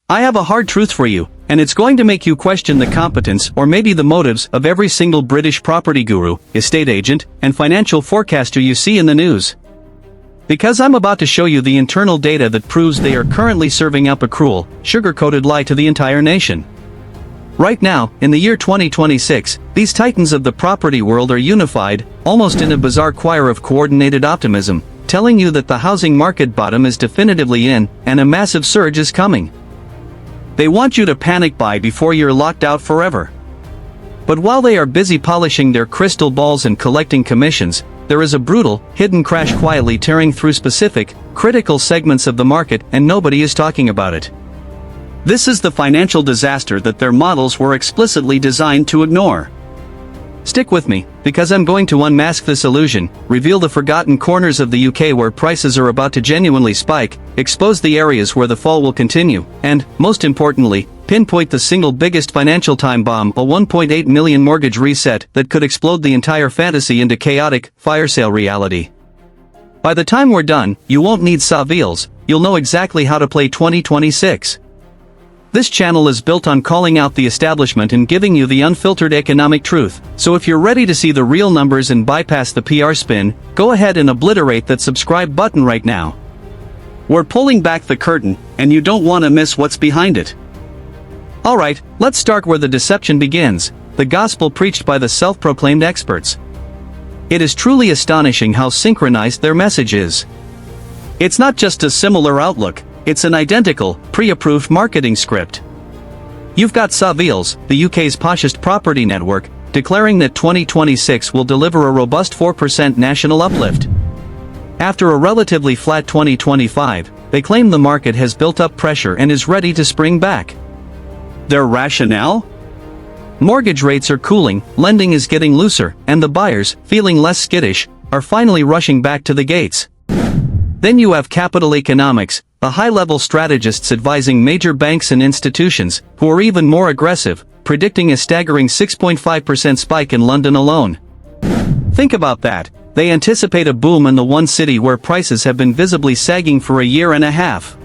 I have a hard truth for you, and it's going to make you question the competence or maybe the motives of every single British property guru, estate agent, and financial forecaster you see in the news. Because I'm about to show you the internal data that proves they are currently serving up a cruel, sugar-coated lie to the entire nation. Right now, in the year 2026, these titans of the property world are unified, almost in a bizarre choir of coordinated optimism, telling you that the housing market bottom is definitively in, and a massive surge is coming. They want you to panic buy before you're locked out forever. But while they are busy polishing their crystal balls and collecting commissions, there is a brutal, hidden crash quietly tearing through specific, critical segments of the market, and nobody is talking about it. This is the financial disaster that their models were explicitly designed to ignore. Stick with me, because I'm going to unmask this illusion, reveal the forgotten corners of the UK where prices are about to genuinely spike, expose the areas where the fall will continue, and, most importantly, pinpoint the single biggest financial time bomb, a 1.8 million mortgage reset that could explode the entire fantasy into chaotic, fire sale reality. By the time we're done, you won't need Savills, you'll know exactly how to play 2026. This channel is built on calling out the establishment and giving you the unfiltered economic truth, so if you're ready to see the real numbers and bypass the PR spin, go ahead and obliterate that subscribe button right now. We're pulling back the curtain, and you don't want to miss what's behind it. Alright, let's start where the deception begins, the gospel preached by the self-proclaimed experts. It is truly astonishing how synchronized their message is. It's not just a similar outlook, it's an identical, pre-approved marketing script. You've got Savills, the UK's poshest property network, declaring that 2026 will deliver a robust 4% national uplift. After a relatively flat 2025, they claim the market has built up pressure and is ready to spring back. Their rationale? Mortgage rates are cooling, lending is getting looser, and the buyers, feeling less skittish, are finally rushing back to the gates. Then you have capital economics, the high-level strategists advising major banks and institutions, who are even more aggressive, predicting a staggering 6.5% spike in London alone. Think about that, they anticipate a boom in the one city where prices have been visibly sagging for a year and a half.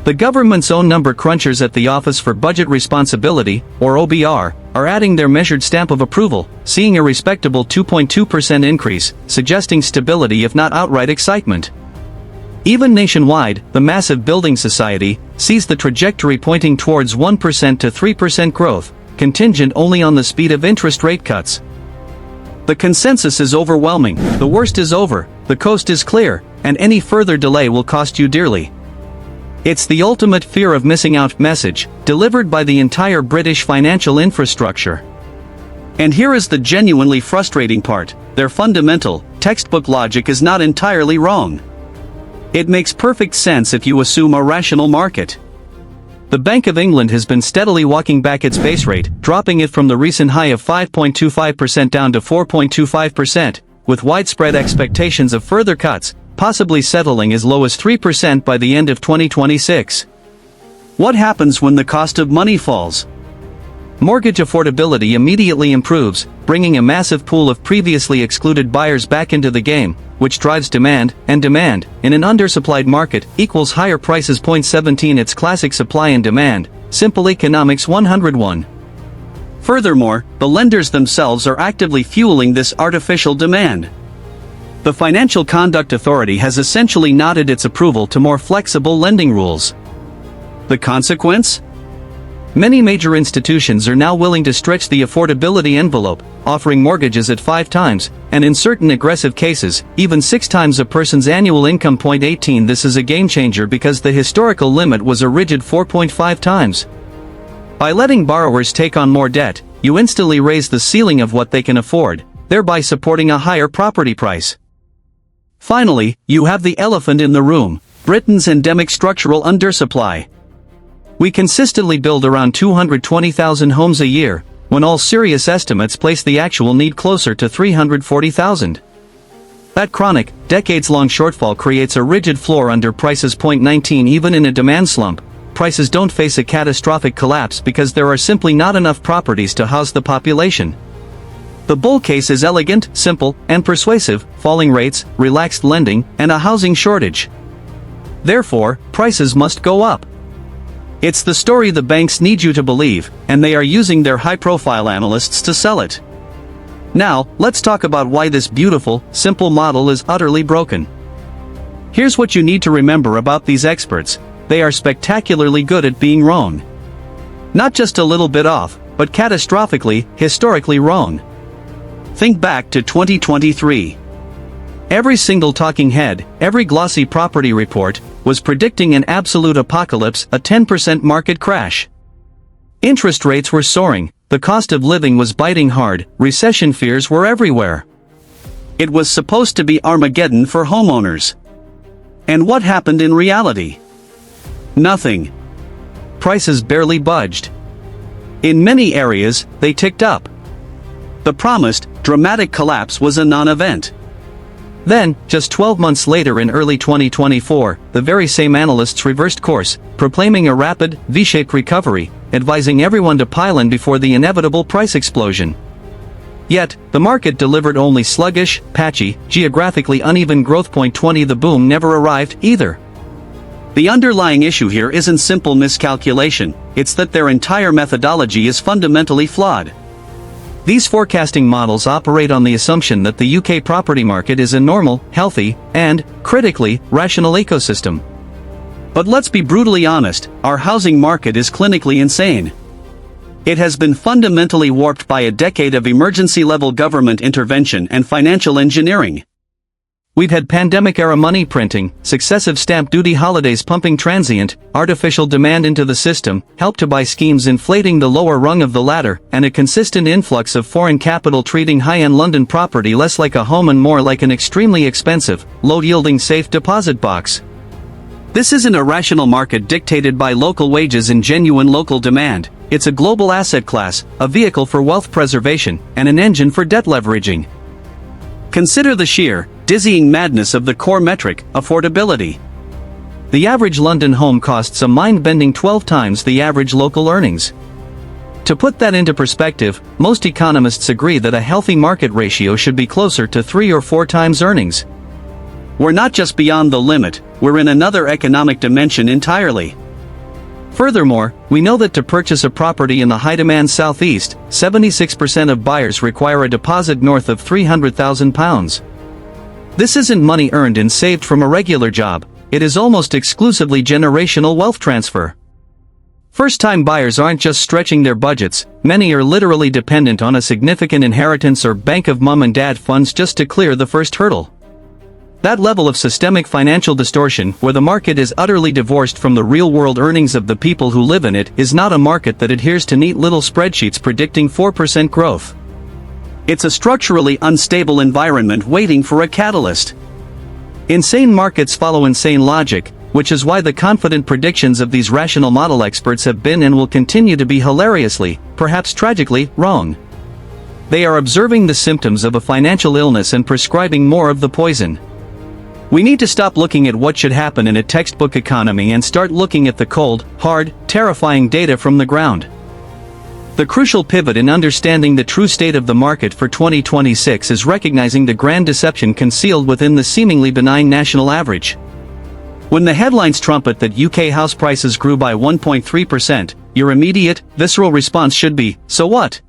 The government's own number crunchers at the Office for Budget Responsibility, or OBR, are adding their measured stamp of approval, seeing a respectable 2.2% increase, suggesting stability if not outright excitement. Even nationwide, the massive building society sees the trajectory pointing towards 1% to 3% growth, contingent only on the speed of interest rate cuts. The consensus is overwhelming, the worst is over, the coast is clear, and any further delay will cost you dearly. It's the ultimate fear of missing out message, delivered by the entire British financial infrastructure. And here is the genuinely frustrating part, their fundamental, textbook logic is not entirely wrong. It makes perfect sense if you assume a rational market. The Bank of England has been steadily walking back its base rate, dropping it from the recent high of 5.25% down to 4.25%, with widespread expectations of further cuts, possibly settling as low as 3% by the end of 2026. What happens when the cost of money falls? Mortgage affordability immediately improves, bringing a massive pool of previously excluded buyers back into the game, which drives demand, and demand, in an undersupplied market, equals higher prices. 17 It's classic supply and demand, simple economics 101. Furthermore, the lenders themselves are actively fueling this artificial demand. The Financial Conduct Authority has essentially nodded its approval to more flexible lending rules. The consequence? Many major institutions are now willing to stretch the affordability envelope, offering mortgages at 5 times, and in certain aggressive cases, even 6 times a person's annual income. 18 This is a game changer because the historical limit was a rigid 4.5 times. By letting borrowers take on more debt, you instantly raise the ceiling of what they can afford, thereby supporting a higher property price. Finally, you have the elephant in the room, Britain's endemic structural undersupply. We consistently build around 220,000 homes a year, when all serious estimates place the actual need closer to 340,000. That chronic, decades-long shortfall creates a rigid floor under prices. 19 Even in a demand slump, prices don't face a catastrophic collapse because there are simply not enough properties to house the population. The bull case is elegant, simple, and persuasive: falling rates, relaxed lending, and a housing shortage. Therefore, prices must go up. It's the story the banks need you to believe, and they are using their high-profile analysts to sell it. Now, let's talk about why this beautiful, simple model is utterly broken. Here's what you need to remember about these experts: they are spectacularly good at being wrong. Not just a little bit off, but catastrophically, historically wrong. Think back to 2023. Every single talking head, every glossy property report, was predicting an absolute apocalypse, a 10% market crash. Interest rates were soaring, the cost of living was biting hard, recession fears were everywhere. It was supposed to be Armageddon for homeowners. And what happened in reality? Nothing. Prices barely budged. In many areas, they ticked up. The promised, dramatic collapse was a non-event. Then, just 12 months later in early 2024, the very same analysts reversed course, proclaiming a rapid, V-shaped recovery, advising everyone to pile in before the inevitable price explosion. Yet, the market delivered only sluggish, patchy, geographically uneven growth. 20 The boom never arrived, either. The underlying issue here isn't simple miscalculation, it's that their entire methodology is fundamentally flawed. These forecasting models operate on the assumption that the UK property market is a normal, healthy, and, critically, rational ecosystem. But let's be brutally honest, our housing market is clinically insane. It has been fundamentally warped by a decade of emergency-level government intervention and financial engineering. We've had pandemic-era money printing, successive stamp duty holidays pumping transient, artificial demand into the system, help-to-buy schemes inflating the lower rung of the ladder, and a consistent influx of foreign capital treating high-end London property less like a home and more like an extremely expensive, low-yielding safe deposit box. This isn't a rational market dictated by local wages and genuine local demand. It's a global asset class, a vehicle for wealth preservation, and an engine for debt leveraging. Consider the sheer, dizzying madness of the core metric, affordability. The average London home costs a mind-bending 12 times the average local earnings. To put that into perspective, most economists agree that a healthy market ratio should be closer to 3 or 4 times earnings. We're not just beyond the limit, we're in another economic dimension entirely. Furthermore, we know that to purchase a property in the high-demand southeast, 76% of buyers require a deposit north of £300,000. This isn't money earned and saved from a regular job, it is almost exclusively generational wealth transfer. First-time buyers aren't just stretching their budgets, many are literally dependent on a significant inheritance or bank of mom and dad funds just to clear the first hurdle. That level of systemic financial distortion, where the market is utterly divorced from the real-world earnings of the people who live in it, is not a market that adheres to neat little spreadsheets predicting 4% growth. It's a structurally unstable environment waiting for a catalyst. Insane markets follow insane logic, which is why the confident predictions of these rational model experts have been and will continue to be hilariously, perhaps tragically, wrong. They are observing the symptoms of a financial illness and prescribing more of the poison. We need to stop looking at what should happen in a textbook economy and start looking at the cold, hard, terrifying data from the ground. The crucial pivot in understanding the true state of the market for 2026 is recognizing the grand deception concealed within the seemingly benign national average. When the headlines trumpet that UK house prices grew by 1.3%, your immediate, visceral response should be, so what?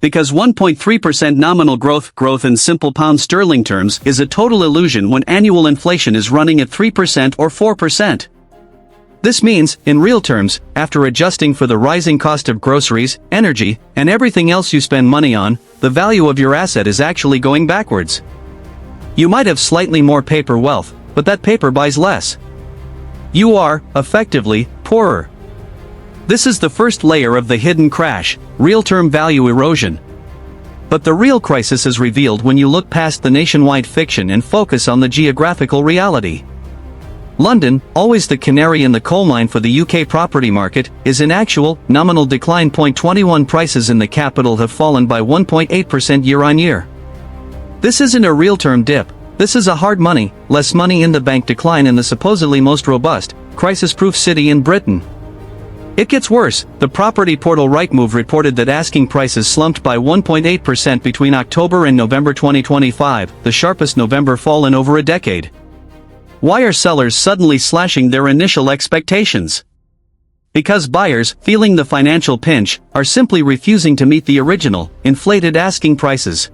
Because 1.3% nominal growth in simple pound sterling terms is a total illusion when annual inflation is running at 3% or 4%. This means, in real terms, after adjusting for the rising cost of groceries, energy, and everything else you spend money on, the value of your asset is actually going backwards. You might have slightly more paper wealth, but that paper buys less. You are, effectively, poorer. This is the first layer of the hidden crash, real-term value erosion. But the real crisis is revealed when you look past the nationwide fiction and focus on the geographical reality. London, always the canary in the coal mine for the UK property market, is in actual, nominal decline. 21 Prices in the capital have fallen by 1.8% year-on-year. This isn't a real-term dip, this is a hard money, less money in the bank decline in the supposedly most robust, crisis-proof city in Britain. It gets worse. The property portal Rightmove reported that asking prices slumped by 1.8% between October and November 2025, the sharpest November fall in over a decade. Why are sellers suddenly slashing their initial expectations? Because buyers, feeling the financial pinch, are simply refusing to meet the original, inflated asking prices.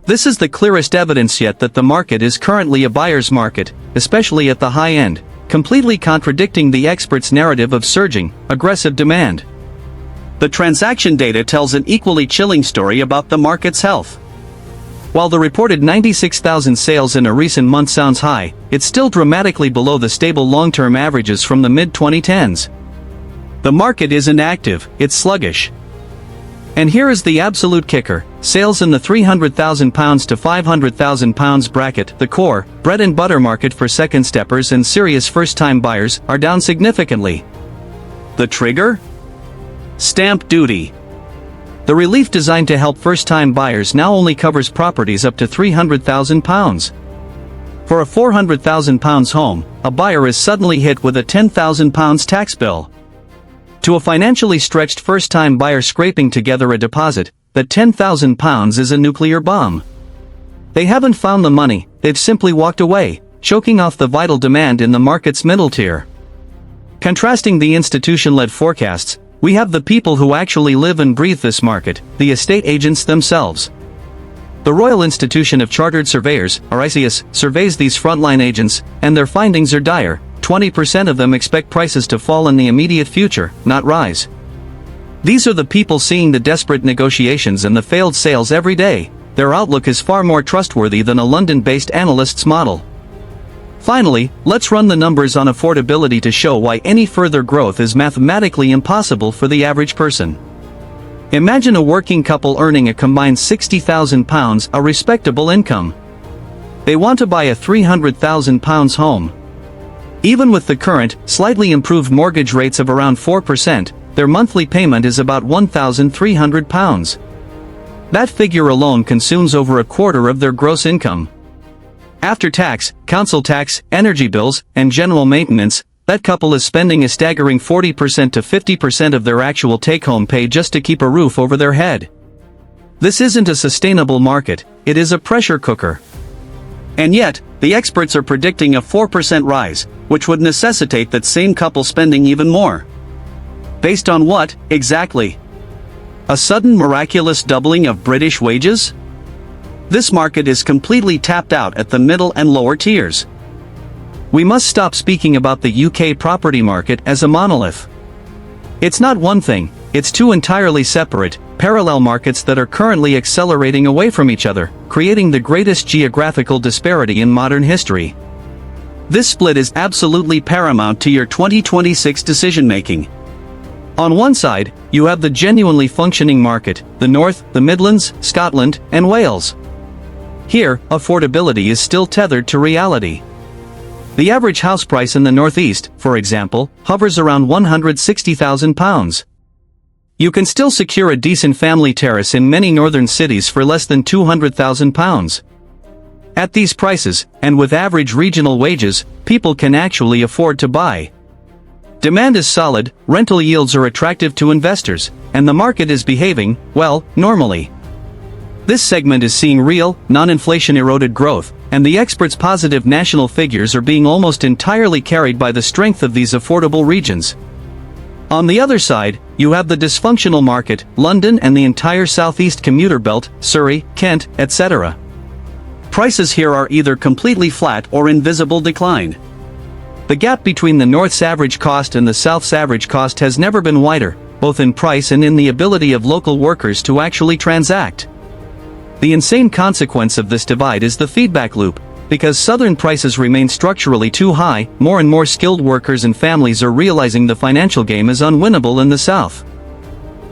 This is the clearest evidence yet that the market is currently a buyer's market, especially at the high end, completely contradicting the experts' narrative of surging, aggressive demand. The transaction data tells an equally chilling story about the market's health. While the reported 96,000 sales in a recent month sounds high, it's still dramatically below the stable long-term averages from the mid-2010s. The market isn't active, it's sluggish. And here is the absolute kicker: sales in the £300,000 to £500,000 bracket, the core, bread and butter market for second steppers and serious first-time buyers, are down significantly. The trigger? Stamp duty. The relief designed to help first-time buyers now only covers properties up to £300,000. For a £400,000 home, a buyer is suddenly hit with a £10,000 tax bill. To a financially stretched first-time buyer scraping together a deposit, that £10,000 is a nuclear bomb. They haven't found the money, they've simply walked away, choking off the vital demand in the market's middle tier. Contrasting the institution-led forecasts, we have the people who actually live and breathe this market, the estate agents themselves. The Royal Institution of Chartered Surveyors, RICS, surveys these frontline agents, and their findings are dire. 20% of them expect prices to fall in the immediate future, not rise. These are the people seeing the desperate negotiations and the failed sales every day. Their outlook is far more trustworthy than a London-based analyst's model. Finally, let's run the numbers on affordability to show why any further growth is mathematically impossible for the average person. Imagine a working couple earning a combined £60,000, a respectable income. They want to buy a £300,000 home. Even with the current, slightly improved mortgage rates of around 4%, their monthly payment is about £1,300. That figure alone consumes over a quarter of their gross income. After tax, council tax, energy bills, and general maintenance, that couple is spending a staggering 40% to 50% of their actual take-home pay just to keep a roof over their head. This isn't a sustainable market, it is a pressure cooker. And yet, the experts are predicting a 4% rise, which would necessitate that same couple spending even more. Based on what, exactly? A sudden miraculous doubling of British wages? This market is completely tapped out at the middle and lower tiers. We must stop speaking about the UK property market as a monolith. It's not one thing, it's two entirely separate, parallel markets that are currently accelerating away from each other, creating the greatest geographical disparity in modern history. This split is absolutely paramount to your 2026 decision-making. On one side, you have the genuinely functioning market, the North, the Midlands, Scotland, and Wales. Here, affordability is still tethered to reality. The average house price in the Northeast, for example, hovers around £160,000. You can still secure a decent family terrace in many northern cities for less than £200,000. At these prices, and with average regional wages, people can actually afford to buy. Demand is solid, rental yields are attractive to investors, and the market is behaving, well, normally. This segment is seeing real, non-inflation eroded growth, and the experts' positive national figures are being almost entirely carried by the strength of these affordable regions. On the other side, you have the dysfunctional market, London and the entire southeast commuter belt, Surrey, Kent, etc. Prices here are either completely flat or in visible decline. The gap between the North's average cost and the South's average cost has never been wider, both in price and in the ability of local workers to actually transact. The insane consequence of this divide is the feedback loop. Because southern prices remain structurally too high, more and more skilled workers and families are realizing the financial game is unwinnable in the south.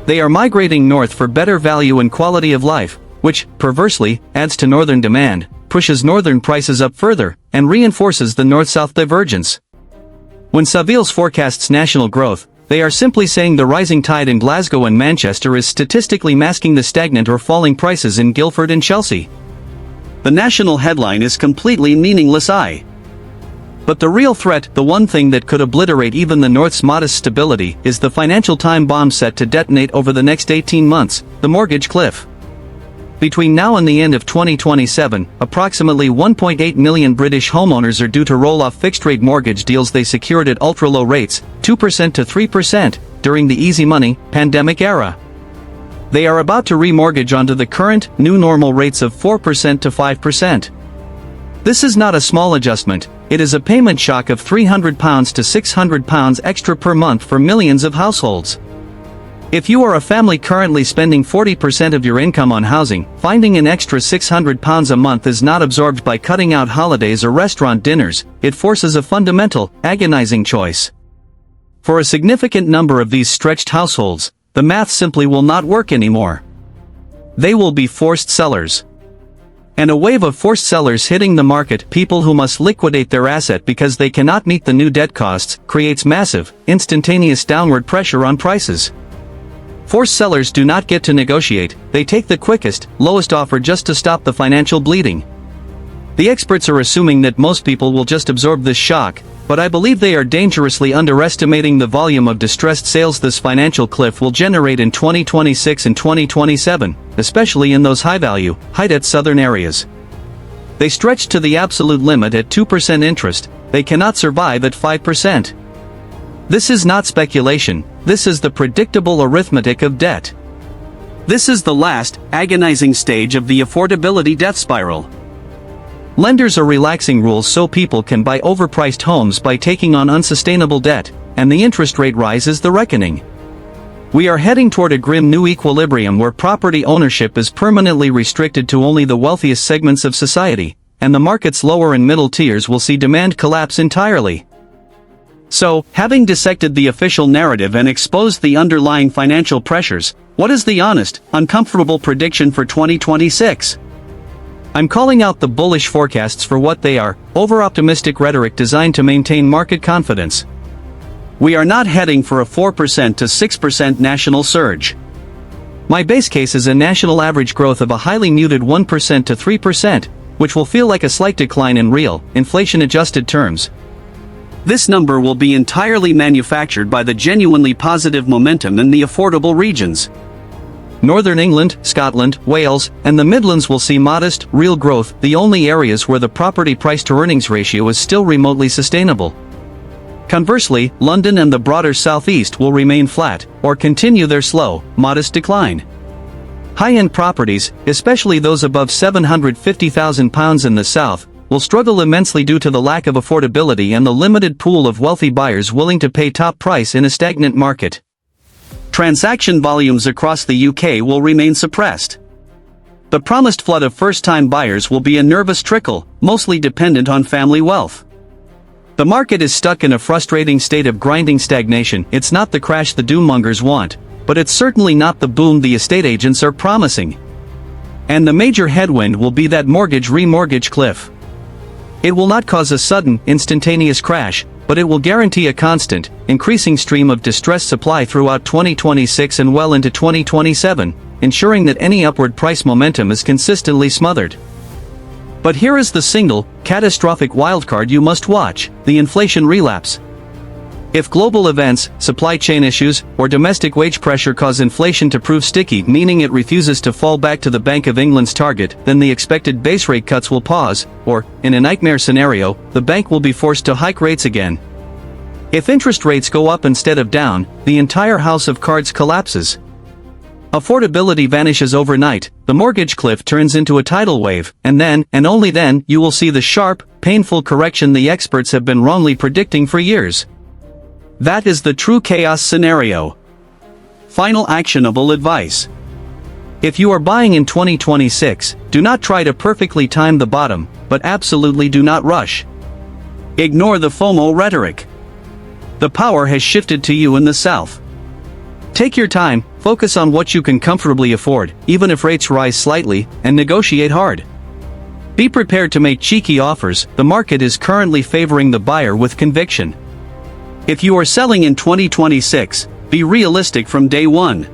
They are migrating north for better value and quality of life, which, perversely, adds to northern demand, pushes northern prices up further, and reinforces the north-south divergence. When Savills forecasts national growth, they are simply saying the rising tide in Glasgow and Manchester is statistically masking the stagnant or falling prices in Guildford and Chelsea. The national headline is completely meaningless. But the real threat, the one thing that could obliterate even the North's modest stability, is the financial time bomb set to detonate over the next 18 months, the mortgage cliff. Between now and the end of 2027, approximately 1.8 million British homeowners are due to roll off fixed-rate mortgage deals they secured at ultra-low rates, 2% to 3%, during the easy money, pandemic era. They are about to remortgage onto the current, new normal rates of 4% to 5%. This is not a small adjustment, it is a payment shock of £300 to £600 extra per month for millions of households. If you are a family currently spending 40% of your income on housing, finding an extra £600 a month is not absorbed by cutting out holidays or restaurant dinners, it forces a fundamental, agonizing choice. For a significant number of these stretched households, the math simply will not work anymore. They will be forced sellers. And a wave of forced sellers hitting the market, people who must liquidate their asset because they cannot meet the new debt costs, creates massive, instantaneous downward pressure on prices. Forced sellers do not get to negotiate, they take the quickest, lowest offer just to stop the financial bleeding. The experts are assuming that most people will just absorb this shock, but I believe they are dangerously underestimating the volume of distressed sales this financial cliff will generate in 2026 and 2027, especially in those high-value, high-debt southern areas. They stretch to the absolute limit at 2% interest, they cannot survive at 5%. This is not speculation, this is the predictable arithmetic of debt. This is the last, agonizing stage of the affordability death spiral. Lenders are relaxing rules so people can buy overpriced homes by taking on unsustainable debt, and the interest rate rise is the reckoning. We are heading toward a grim new equilibrium where property ownership is permanently restricted to only the wealthiest segments of society, and the market's lower and middle tiers will see demand collapse entirely. So, having dissected the official narrative and exposed the underlying financial pressures, what is the honest, uncomfortable prediction for 2026? I'm calling out the bullish forecasts for what they are, over-optimistic rhetoric designed to maintain market confidence. We are not heading for a 4% to 6% national surge. My base case is a national average growth of a highly muted 1% to 3%, which will feel like a slight decline in real, inflation-adjusted terms. This number will be entirely manufactured by the genuinely positive momentum in the affordable regions. Northern England, Scotland, Wales, and the Midlands will see modest, real growth, the only areas where the property price-to-earnings ratio is still remotely sustainable. Conversely, London and the broader southeast will remain flat, or continue their slow, modest decline. High-end properties, especially those above £750,000 in the south, will struggle immensely due to the lack of affordability and the limited pool of wealthy buyers willing to pay top price in a stagnant market. Transaction volumes across the UK will remain suppressed. The promised flood of first-time buyers will be a nervous trickle, mostly dependent on family wealth. The market is stuck in a frustrating state of grinding stagnation. It's not the crash the doommongers want, but it's certainly not the boom the estate agents are promising. And the major headwind will be that remortgage cliff. It will not cause a sudden, instantaneous crash, but it will guarantee a constant, increasing stream of distressed supply throughout 2026 and well into 2027, ensuring that any upward price momentum is consistently smothered. But here is the single, catastrophic wildcard you must watch: the inflation relapse. If global events, supply chain issues, or domestic wage pressure cause inflation to prove sticky, meaning it refuses to fall back to the Bank of England's target, then the expected base rate cuts will pause, or, in a nightmare scenario, the bank will be forced to hike rates again. If interest rates go up instead of down, the entire house of cards collapses. Affordability vanishes overnight, the mortgage cliff turns into a tidal wave, and then, and only then, you will see the sharp, painful correction the experts have been wrongly predicting for years. That is the true chaos scenario. Final actionable advice. If you are buying in 2026, do not try to perfectly time the bottom, but absolutely do not rush. Ignore the FOMO rhetoric. The power has shifted to you in the South. Take your time, focus on what you can comfortably afford, even if rates rise slightly, and negotiate hard. Be prepared to make cheeky offers. The market is currently favoring the buyer with conviction. If you are selling in 2026, be realistic from day one.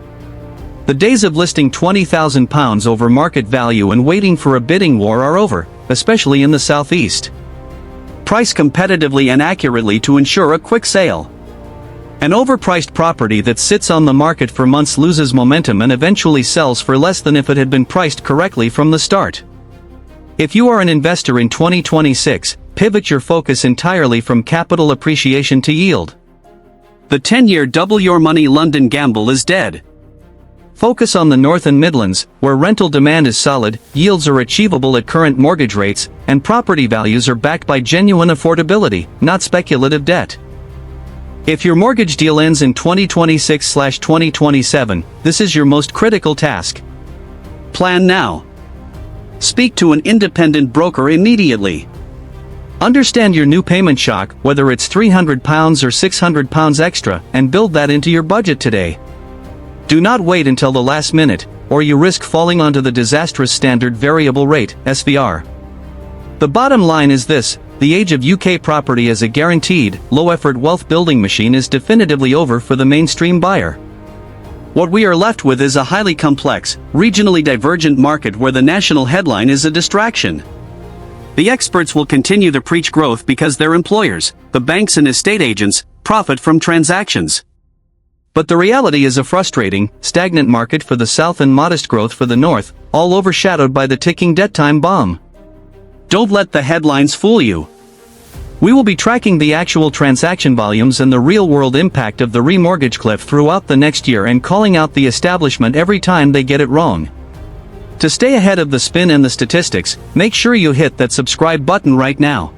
The days of listing £20,000 over market value and waiting for a bidding war are over, especially in the southeast. Price competitively and accurately to ensure a quick sale. An overpriced property that sits on the market for months loses momentum and eventually sells for less than if it had been priced correctly from the start. If you are an investor in 2026, pivot your focus entirely from capital appreciation to yield. The 10-year double your money London gamble is dead. Focus on the North and Midlands, where rental demand is solid, yields are achievable at current mortgage rates, and property values are backed by genuine affordability, not speculative debt. If your mortgage deal ends in 2026/2027, this is your most critical task. Plan now. Speak to an independent broker immediately. Understand your new payment shock, whether it's £300 or £600 extra, and build that into your budget today. Do not wait until the last minute, or you risk falling onto the disastrous standard variable rate, SVR. The bottom line is this: the age of UK property as a guaranteed, low-effort wealth-building machine is definitively over for the mainstream buyer. What we are left with is a highly complex, regionally divergent market where the national headline is a distraction. The experts will continue to preach growth because their employers, the banks and estate agents, profit from transactions. But the reality is a frustrating, stagnant market for the South and modest growth for the North, all overshadowed by the ticking debt time bomb. Don't let the headlines fool you. We will be tracking the actual transaction volumes and the real-world impact of the remortgage cliff throughout the next year and calling out the establishment every time they get it wrong. To stay ahead of the spin and the statistics, make sure you hit that subscribe button right now.